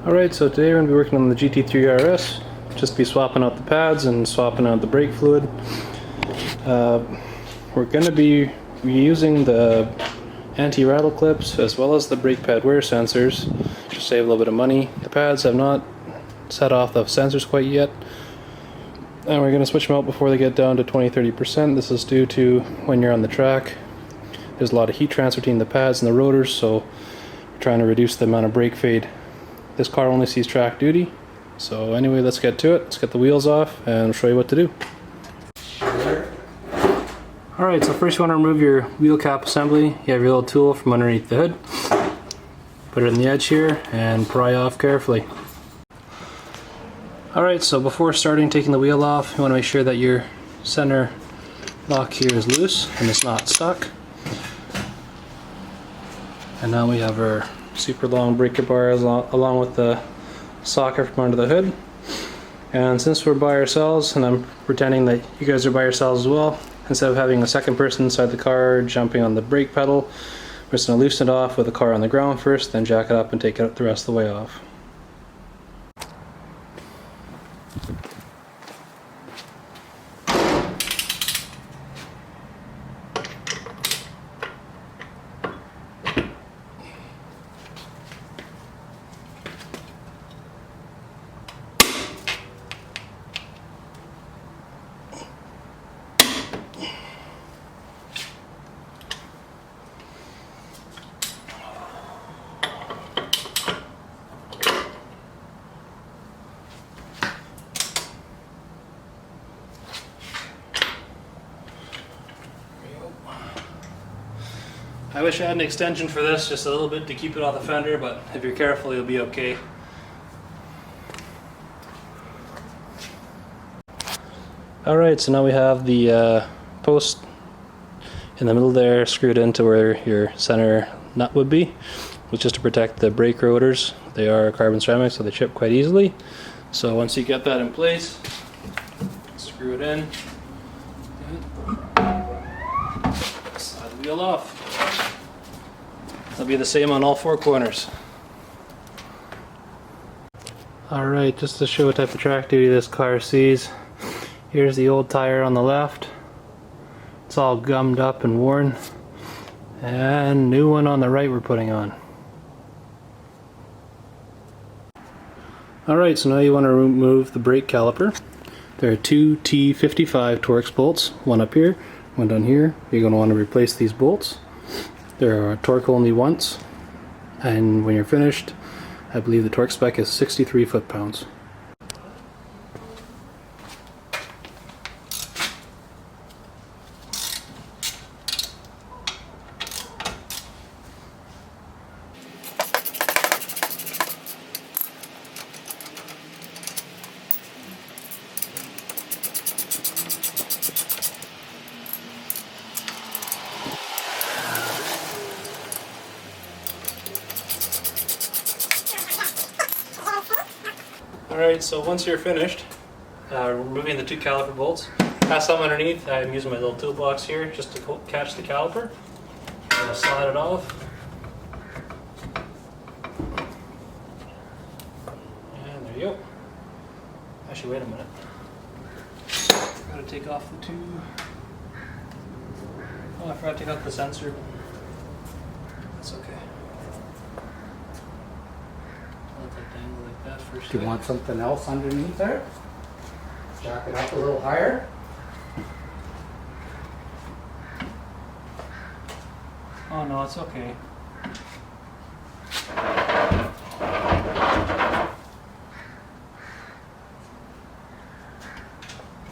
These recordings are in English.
Alright, so today we're going to be working on the GT3 RS. Just be swapping out the pads and swapping out the brake fluid. We're going to be reusing the anti-rattle clips as well as the brake pad wear sensors to save a little bit of money. The pads have not set off the sensors quite yet, and we're going to switch them out before they get down to 20-30%. This is due to when you're on the track, there's a lot of heat transfer between the pads and the rotors, so we're trying to reduce the amount of brake fade. This car only sees track duty. So anyway, let's get to it. Let's get the wheels off and I'll show you what to do. Alright, so first you want to remove your wheel cap assembly. You have your little tool from underneath the hood. Put it in the edge here and pry off carefully. Alright, so before starting taking the wheel off, you want to make sure that your center lock here is loose and it's not stuck. And now we have our super long breaker bars along with the socket from under the hood. And since we're by ourselves, and I'm pretending that you guys are by yourselves as well, instead of having a second person inside the car jumping on the brake pedal, we're just going to loosen it off with the car on the ground first, then jack it up and take it the rest of the way off. I wish I had an extension for this, just a little bit to keep it off the fender, but if you're careful you'll be okay. Alright, so now we have the post in the middle there screwed into where your center nut would be, which is to protect the brake rotors. They are carbon ceramic, so they chip quite easily. So once you get that in place, screw it in, slide the wheel off. It'll be the same on all four corners. Alright, just to show what type of track duty this car sees, here's the old tire on the left. It's all gummed up and worn. And new one on the right we're putting on. Alright, so now you want to remove the brake caliper. There are two T55 Torx bolts, one up here, one down here. You're going to want to replace these bolts. They're torque only once, and when you're finished, I believe the torque spec is 63 foot-pounds. Alright, so once you're finished removing the two caliper bolts, pass them underneath. I'm using my little toolbox here just to catch the caliper. I'm going to slide it off. And there you go. Actually, wait a minute. I've got to take off the two. Oh, I forgot to take out the sensor. That's okay. Like that first. Do you want something else underneath there? Jack it up a little higher. Oh no, it's okay.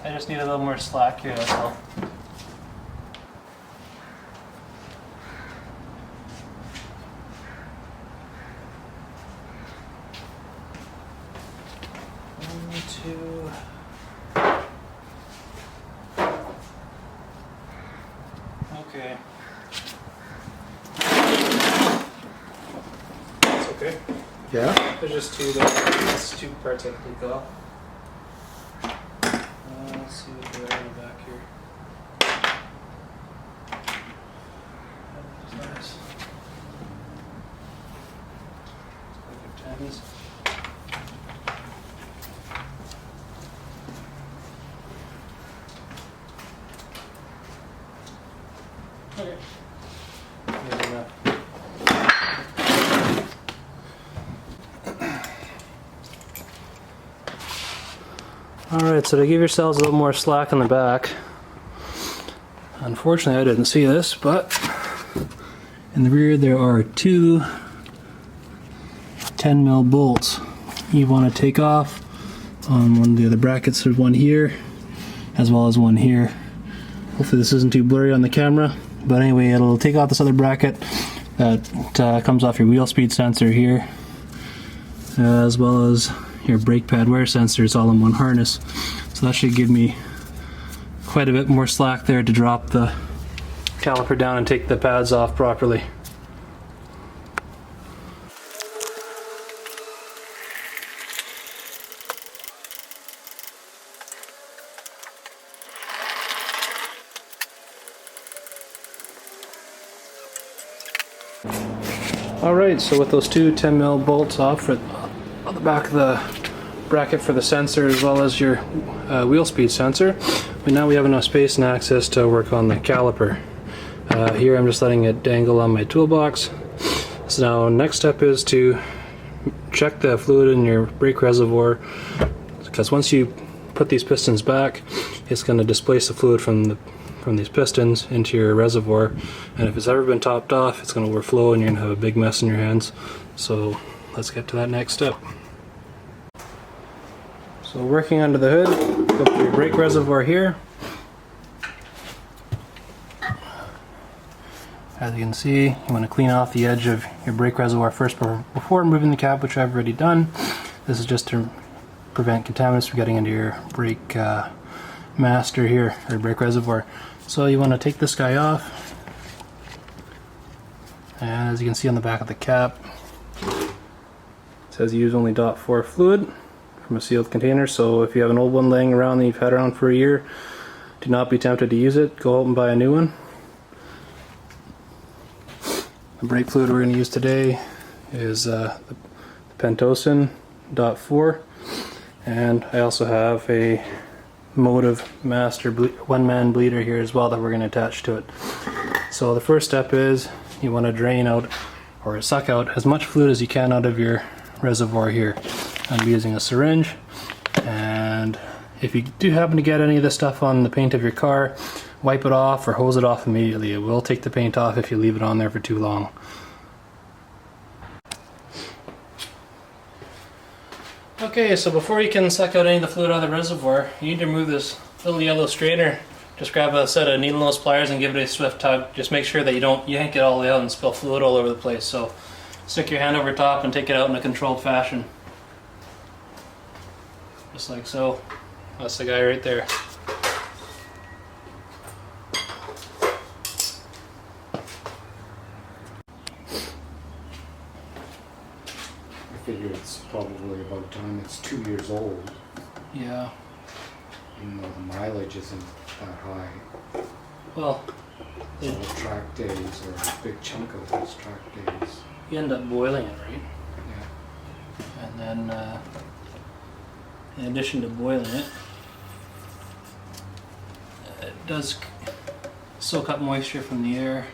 I just need a little more slack here, that's all. Two. Okay. That's okay. Yeah? There's just two there. That's two parts I can take off. Let's see what we got in the back here. That was nice. Let's go get Tammy's. Alright, so to give yourselves a little more slack on the back, unfortunately I didn't see this, but in the rear there are two 10mm bolts you want to take off. On one of the other brackets there's one here, as well as one here. Hopefully this isn't too blurry on the camera, but anyway, it'll take off this other bracket that comes off your wheel speed sensor here, as well as your brake pad wear sensors all in one harness. So that should give me quite a bit more slack there to drop the caliper down and take the pads off properly. Alright, so with those two 10mm bolts off on the back of the bracket for the sensor as well as your wheel speed sensor, now we have enough space and access to work on the caliper. Here I'm just letting it dangle on my toolbox. So now next step is to check the fluid in your brake reservoir, because once you put these pistons back, it's going to displace the fluid from these pistons into your reservoir, and if it's ever been topped off, it's going to overflow and you're going to have a big mess in your hands. So let's get to that next step. So working under the hood, go to your brake reservoir here. As you can see, you want to clean off the edge of your brake reservoir first before removing the cap, which I've already done. This is just to prevent contaminants from getting into your brake master here, or brake reservoir. So you want to take this guy off, and as you can see on the back of the cap, it says use only .4 fluid from a sealed container. So if you have an old one laying around that you've had around for a year, do not be tempted to use it. Go out and buy a new one. The brake fluid we're going to use today is the Pentosan .4, and I also have a Motive Master one-man bleeder here as well that we're going to attach to it. So the first step is you want to drain out or suck out as much fluid as you can out of your reservoir here. I'm using a syringe, and if you do happen to get any of this stuff on the paint of your car, wipe it off or hose it off immediately. It will take the paint off if you leave it on there for too long. Okay, so before you can suck out any of the fluid out of the reservoir, you need to remove this little yellow strainer. Just grab a set of needle nose pliers and give it a swift tug. Just make sure that you yank it all the way out and spill fluid all over the place. So stick your hand over top and take it out in a controlled fashion. Just like so. That's the guy right there. I figure it's probably about time it's 2 years old, Yeah. even though the mileage isn't that high. Well, So the track days are a big chunk of those track days. you end up boiling it, right? Yeah. And then, in addition to boiling it, it does soak up moisture from the air.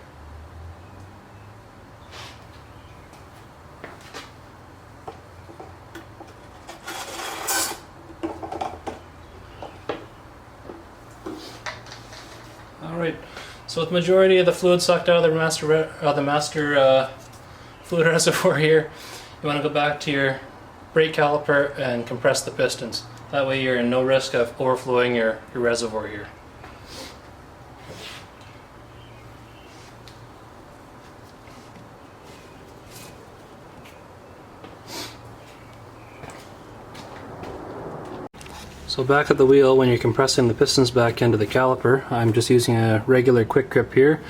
Alright, so with the majority of the fluid sucked out of the master fluid reservoir here, you want to go back to your brake caliper and compress the pistons. That way you're in no risk of overflowing your reservoir here. So back at the wheel, when you're compressing the pistons back into the caliper, I'm just using a regular quick grip here.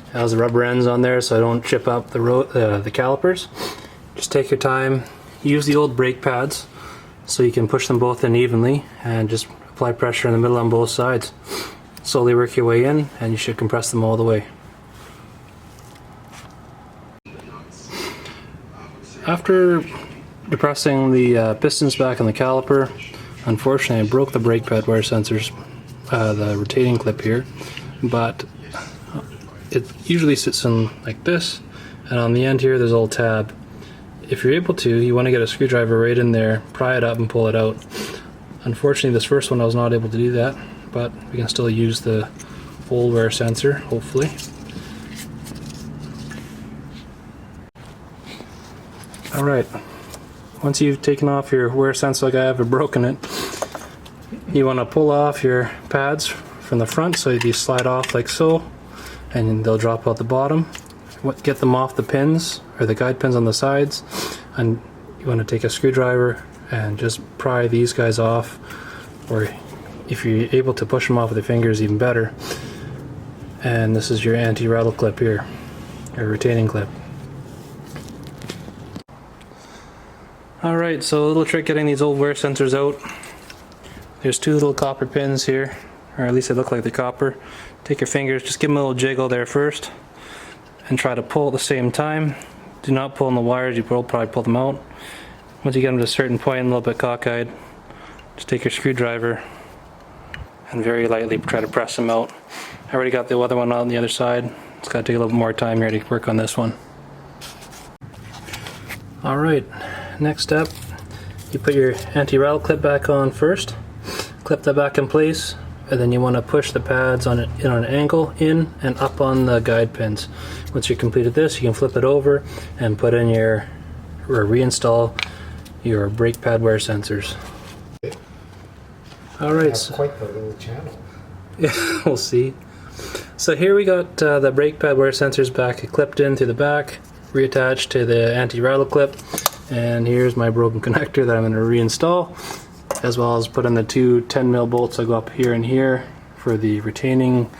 It has the rubber ends on there so I don't chip up the calipers. Just take your time, use the old brake pads so you can push them both in evenly and just apply pressure in the middle on both sides. Slowly work your way in and you should compress them all the way. After depressing the pistons back on the caliper, unfortunately I broke the brake pad wear sensors, the rotating clip here, but it usually sits in like this, and on the end here there's a little tab. If you're able to, you want to get a screwdriver right in there, pry it up and pull it out. Unfortunately, this first one I was not able to do that, but we can still use the old wear sensor, hopefully. Alright, once you've taken off your wear sensor like I have or broken it, you want to pull off your pads from the front, so you slide off like so, and they'll drop out the bottom. Get them off the pins, or the guide pins on the sides, and you want to take a screwdriver and just pry these guys off, or if you're able to push them off with your fingers, even better. And this is your anti-rattle clip here, your retaining clip. Alright, so a little trick getting these old wear sensors out. There's two little copper pins here, or at least they look like they're copper. Take your fingers, just give them a little jiggle there first, and try to pull at the same time. Do not pull on the wires, you will probably pull them out. Once you get them to a certain point, a little bit cockeyed, just take your screwdriver and very lightly try to press them out. I already got the other one on the other side. It's got to take a little more time here to work on this one. Alright, next step, you put your anti-rattle clip back on first, clip that back in place, and then you want to push the pads on it in on an angle, in and up on the guide pins. Once you've completed this, you can flip it over and put in your, or reinstall your brake pad wear sensors. Alright, so quite the little channel. yeah, we'll see. So here we got the brake pad wear sensors back clipped in through the back, reattached to the anti-rattle clip, and here's my broken connector that I'm going to reinstall, as well as put in the two 10mm bolts that go up here and here for the retaining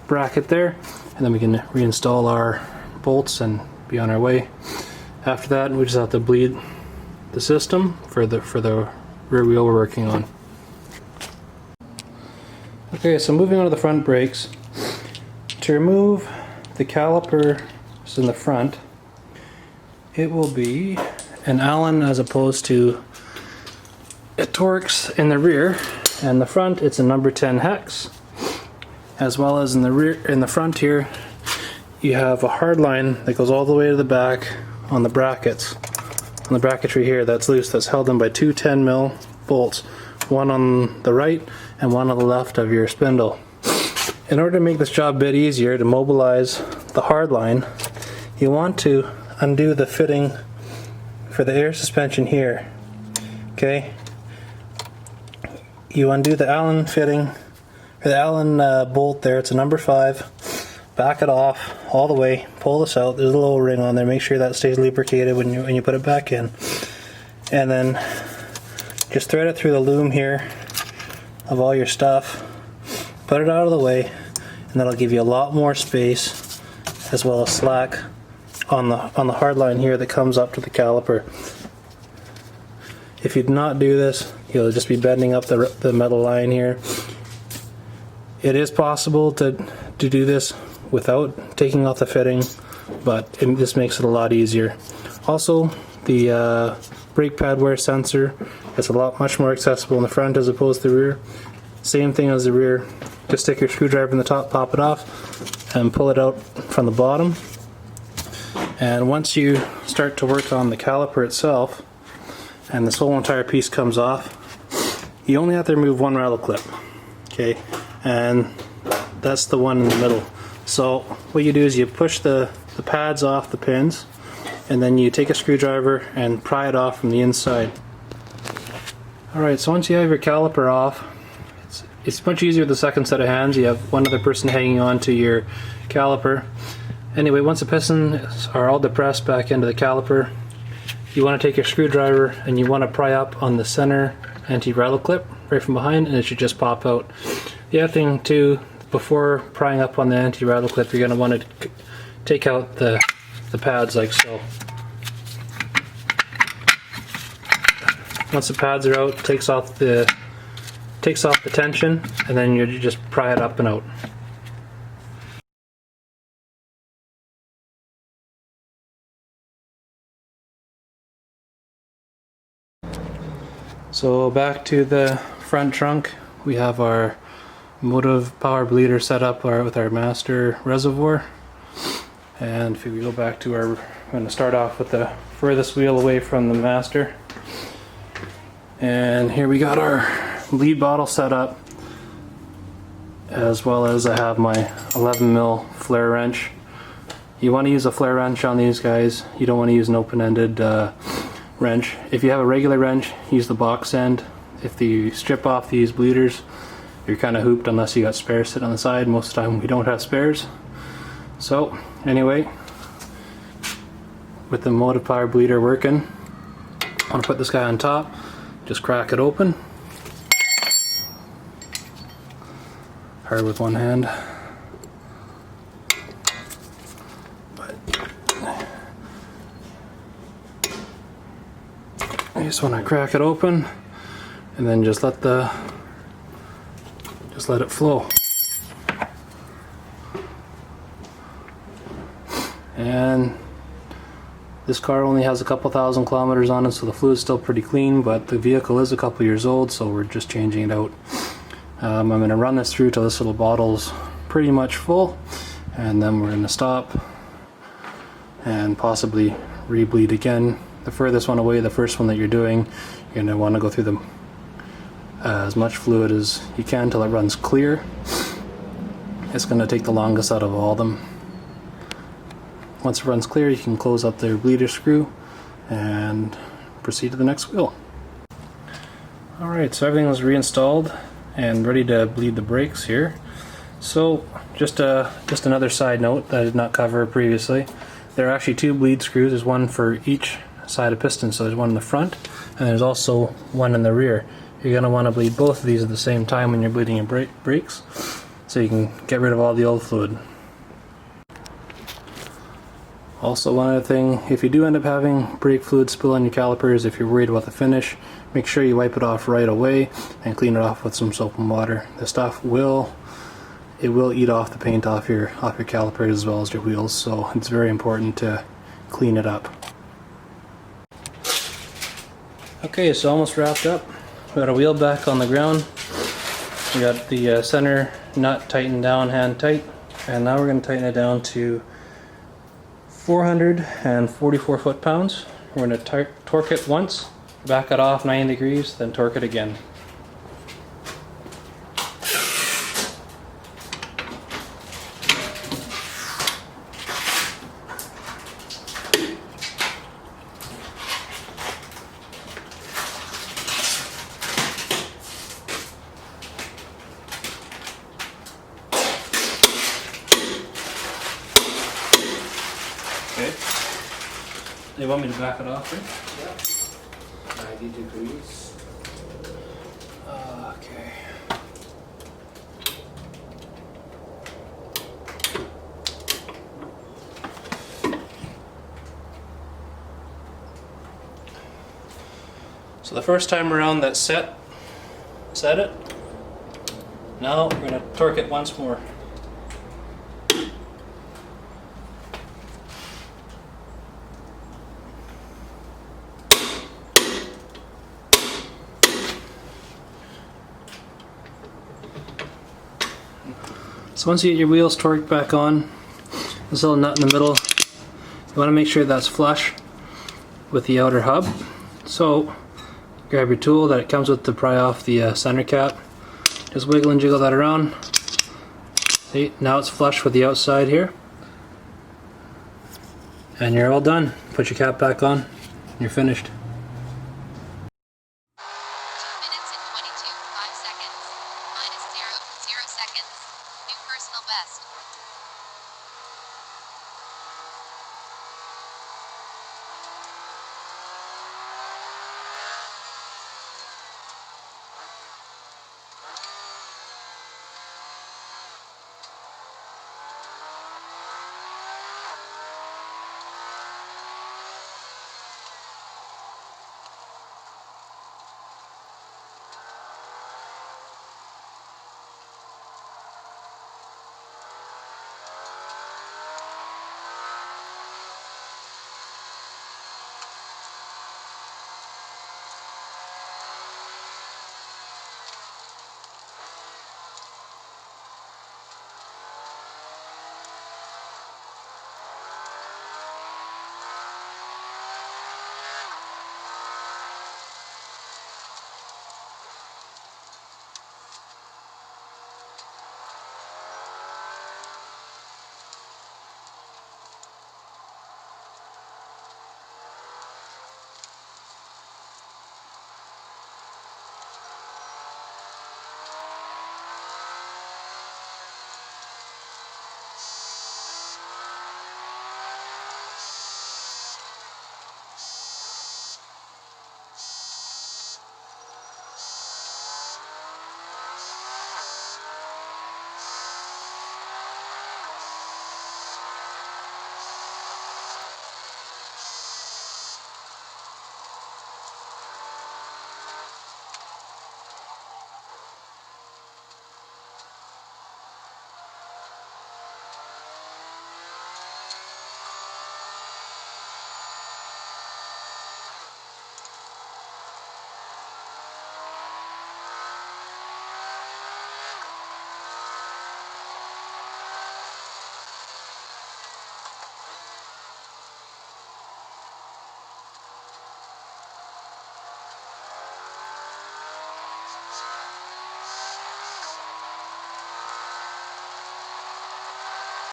bracket there, and then we can reinstall our bolts and be on our way. After that, we just have to bleed the system for the rear wheel we're working on. Okay, so moving on to the front brakes. To remove the calipers in the front, it will be an Allen as opposed to a Torx in the rear, and the front it's a number 10 hex, as well as in the rear, in the front here you have a hard line that goes all the way to the back on the brackets, on the bracketry here that's loose, that's held in by two 10mm bolts, one on the right and one on the left of your spindle. In order to make this job a bit easier, to mobilize the hard line, you want to undo the fitting for the air suspension here. Okay, you undo the Allen fitting, or the Allen bolt there, it's a number 5, back it off all the way, pull this out, there's a little ring on there, make sure that stays lubricated when you put it back in, and then just thread it through the loom here of all your stuff, put it out of the way, and that'll give you a lot more space as well as slack on the hard line here that comes up to the caliper. If you do not do this, you'll just be bending up the metal line here. It is possible to do this without taking off the fitting, but this makes it a lot easier. Also, the brake pad wear sensor is much more accessible in the front as opposed to the rear. Same thing as the rear. Just stick your screwdriver in the top, pop it off, and pull it out from the bottom. And once you start to work on the caliper itself, and this whole entire piece comes off, you only have to remove one rattle clip. Okay, and that's the one in the middle. So what you do is you push the pads off the pins, and then you take a screwdriver and pry it off from the inside. Alright, so once you have your caliper off, it's much easier with the second set of hands. You have one other person hanging on to your caliper. Anyway, once the pistons are all depressed back into the caliper, you want to take your screwdriver and you want to pry up on the center anti-rattle clip right from behind, and it should just pop out. The other thing too, before prying up on the anti-rattle clip, you're going to want to take out the pads like so. Once the pads are out, takes off the tension, and then you just pry it up and out. So back to the front trunk, we have our motive power bleeder set up with our master reservoir. And if we go back to I'm going to start off with the furthest wheel away from the master. And here we got our bleed bottle set up, as well as I have my 11mm flare wrench. You want to use a flare wrench on these guys. You don't want to use an open-ended wrench. If you have a regular wrench, use the box end. If you strip off these bleeders, you're kind of hooped unless you got spares sitting on the side. Most of the time we don't have spares. So anyway, with the motive power bleeder working, I'm going to put this guy on top, just crack it open. Hard with one hand. But I just want to crack it open and then just let it flow. And this car only has a couple thousand kilometers on it, so the fluid's still pretty clean, but the vehicle is a couple years old, so we're just changing it out. I'm going to run this through till this little bottle's pretty much full, and then we're going to stop and possibly rebleed again. The furthest one away, the first one that you're doing, you're going to want to go through as much fluid as you can till it runs clear. It's going to take the longest out of all of them. Once it runs clear, you can close up the bleeder screw and proceed to the next wheel. Alright, so everything was reinstalled and ready to bleed the brakes here. So just another side note that I did not cover previously. There are actually two bleed screws. There's one for each side of piston, so there's one in the front and there's also one in the rear. You're going to want to bleed both of these at the same time when you're bleeding your brakes, so you can get rid of all the old fluid. Also, one other thing, if you do end up having brake fluid spill on your calipers, if you're worried about the finish, make sure you wipe it off right away and clean it off with some soap and water. The stuff will eat off the paint off your calipers as well as your wheels, so it's very important to clean it up. Okay, so almost wrapped up. We got a wheel back on the ground. We got the center nut tightened down hand tight, and now we're going to tighten it down to 444 foot-pounds. We're going to torque it once, back it off 90 degrees, then torque it again. Okay. You want me to back it off, right? Yeah. 90 degrees. Okay. So the first time around that set it. Now we're going to torque it once more. So once you get your wheels torqued back on, this little nut in the middle, you want to make sure that's flush with the outer hub. So grab your tool that it comes with to pry off the center cap. Just wiggle and jiggle that around. See, now it's flush with the outside here. And you're all done. Put your cap back on, and you're finished.